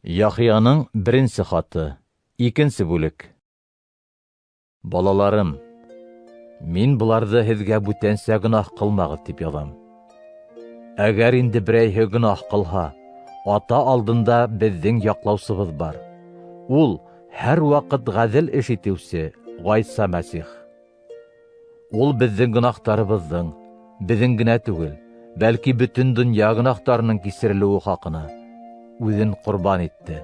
Яхияның беренче хаты, 2 бүлек. Балаларым, мин буларды һезгә бүтәнчә гөнаһ кылмагыз дип язам. Әгәр инде берәйһе гөнаһ кылһа, ата алдында безнең яклаусыбыз бар. Ул һәр вакыт гадел эш итүче Гайса Мәсих. Ул безнең гөнаһтарыбызның, безнең генә түгел, бәлки бөтен дөнья гөнаһтарының кисерелүе хакына үзен курбан итте.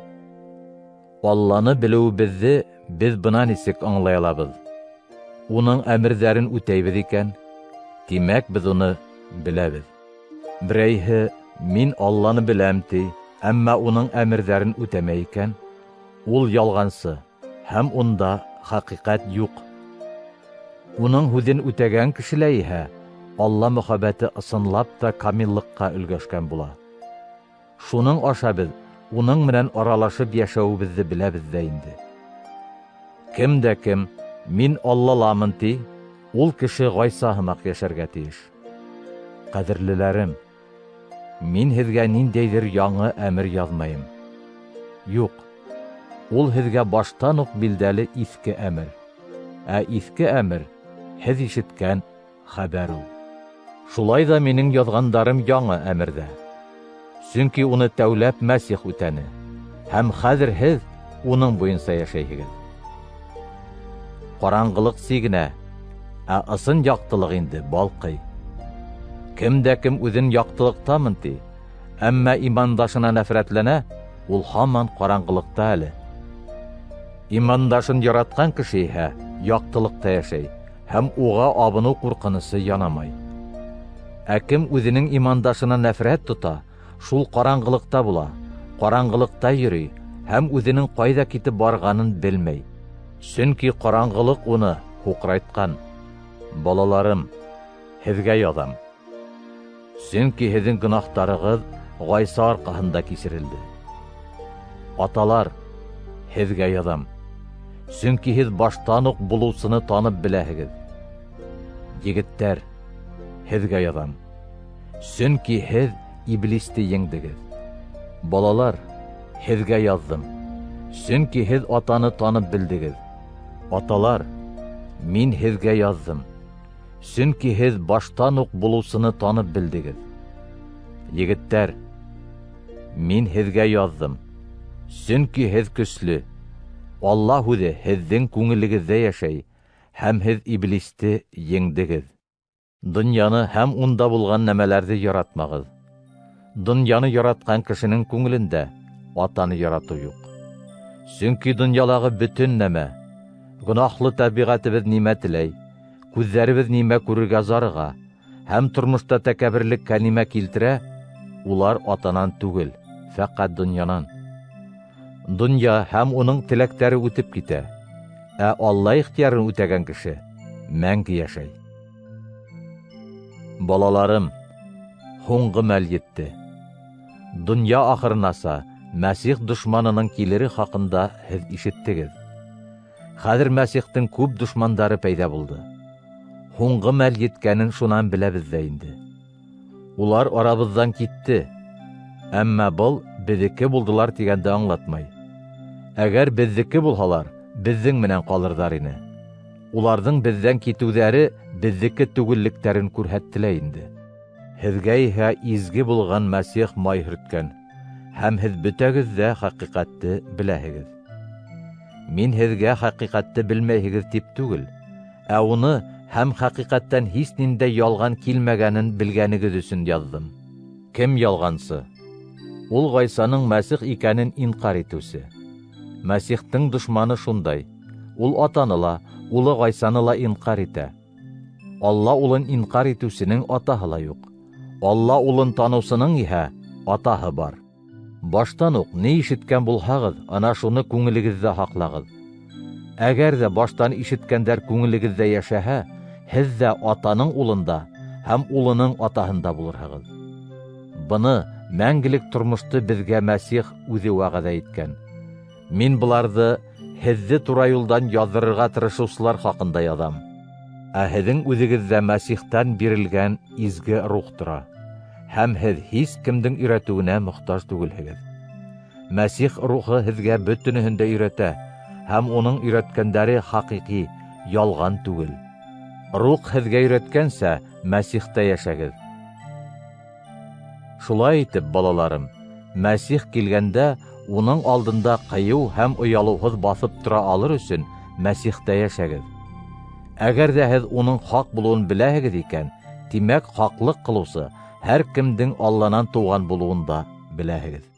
Алланы белүебезне без бына нисек аңлай алабыз? Уның әмерләрен үтәйбез икән, димәк без уны беләбез. Берәйһе мин Алланы беләм ти, әмма уның әмерләрен үтәмәй икән, ул ялганчы, һәм унда хакыйкать юк. Уның һүзен үтәгән кешеләр иһә Алла мөхәббәте ысынлап та камиллыкка өлгәшкән була. Шуның аша без уның менән аралашып яшәүебезне беләбез дә инде. Кем дә кем мин Аллаламын ти, ул кеше Гайса һымак яшәргә тиеш. Кадерлеләрем, мин һезгә ниндәйдер яңы әмер язмайым. Юк, ул һезгә баштан ук билдәле иске әмер. Ә иске әмер һез ишеткән хәбәр ул. Шулай да минең язгандарым яңы әмердә. Сөнки уны тәүләп Мәсих үтәне, һәм хәзер һез уның буенча яшәйһегез. Караңгылык сигенә, ә ысын яктылык инде балкый. Кем дә кем үзен яктылыктамын ти, әмма имандашына нәфрәтләнә, ул һаман караңгылыкта әле. Имандашын яраткан кеше иһә яктылыкта яшәй, һәм уга абыну куркынысы янамай. Ә кем үзенең имандашына нәфрәт тота, шул караңгылыкта була, караңгылыкта йөри, һәм үзенең кайда китеп барганын белмәй. Сөнки караңгылык уны хукрайткан. Балаларым, һезгә язам. Сөнки һезнең гөнаһтарыгыз Гайса аркаһында кисерелде. Аталар, һезгә язам. Сөнки һез баштан ук булуусыны танып беләһегез. Егеттәр, һезгә язам. Сөнки һез Иблисте еңдегез. Балалар, һезгә яздым. Сөнки һез атаны танып белдегез. Аталар, мин һезгә яздым. Сөнки һез баштан ук булуусыны танып белдегез. Егеттәр, мин һезгә яздым. Сөнки һез көчле. Алла үзе һезнең күңелегездә яшәй, һәм һез Иблисте еңдегез. Дөньяны һәм унда булган нәмәләрне яратмагыз. Дөньяны яраткан кешенең күңелендә атаны ярату юк. Сөнки дөньялагы бөтен нәмә, гөнаһлы табигатыбыз нимә теләй, күзләребез нимә күрергә зарыга, һәм тормышта тәкәбберлеккә нимә килтерә, улар атанан түгел, фәкать дөньянан. Дөнья һәм уның теләктәре үтеп китә, ә Алла ихтиярын үтәгән кеше мәңге яшәй. Балаларым, һуңгы мәл етте. Дөнья ахырынаса Мәсих дошманының килере хакында һез ишеттегез. Хәзер Мәсихтең күп дошмандары пәйда булды. Һуңгы мәл еткәнен шунан беләбез дә инде. Улар арабыздан китте, әмма был безнеке булдылар дигәнде аңлатмай. Әгәр безнеке булһалар, безнең менән калырдар ине. Уларның бездән китүләре безнеке түгеллекләрен күрһәттеләр инде. Һезгә иһә изге булган Мәсих май һөрткән, һәм һез бөтәгез дә хакыйкатьте беләһегез. Мин һезгә хакыйкатьте белмәйһегез дип түгел, ә уны һәм хакыйкатьтән һич ниндәй ялган килмәгәнен белгәнегез өчен яздым. Кем ялгансы? Ул Гайсаның Мәсих икәнен инкар итүсе. Мәсихтең дошманы шундай. Ул атаны ла, улы Гайсаны ла инкар итә. Алла улын инкар итүсенең атаһы ла юк. Алла улын таноусының иһә атаһы бар. Баштан ук ни ишеткән булһагыз, ана шуны күңелегездә һаклагыз. Әгәр дә баштан ишеткәндәр күңелегездә яшәһә, һез дә атаның улында һәм улының атаһында булырһығыз. Быны мәңгелек тормышты безгә Мәсих үзе вәгъдә иткән. Мин буларны һезне тура юлдан яздырырга тырышучылар хакында язам. Ә һезнең үзегездә Мәсихтән бирелгән изге рух тора, һәм һез һич кемдең өйрәтүенә мохтаҗ түгелһегез. Мәсих рухы һеҙгә бөтөнөһөн дә өйрәтә, һәм уның өйрәткәндәре хаҡиҡи, ялған түгел. Рух һеҙгә өйрәткәнсә, Мәсихтә яшәгеҙ. Шулай итеп, балаларым, Мәсих килгәндә, уның алдында ҡыйыу һәм оялыуһыҙ баҫып тора алыр өсөн Мәсихтә яшәгеҙ. Әгәр ҙә һеҙ уның хаҡ булыуын беләһегеҙ икән, тимәк, хаҡлыҡ ҡылыусы һәр кемдең Алланан тыуған булыуын да беләһегеҙ.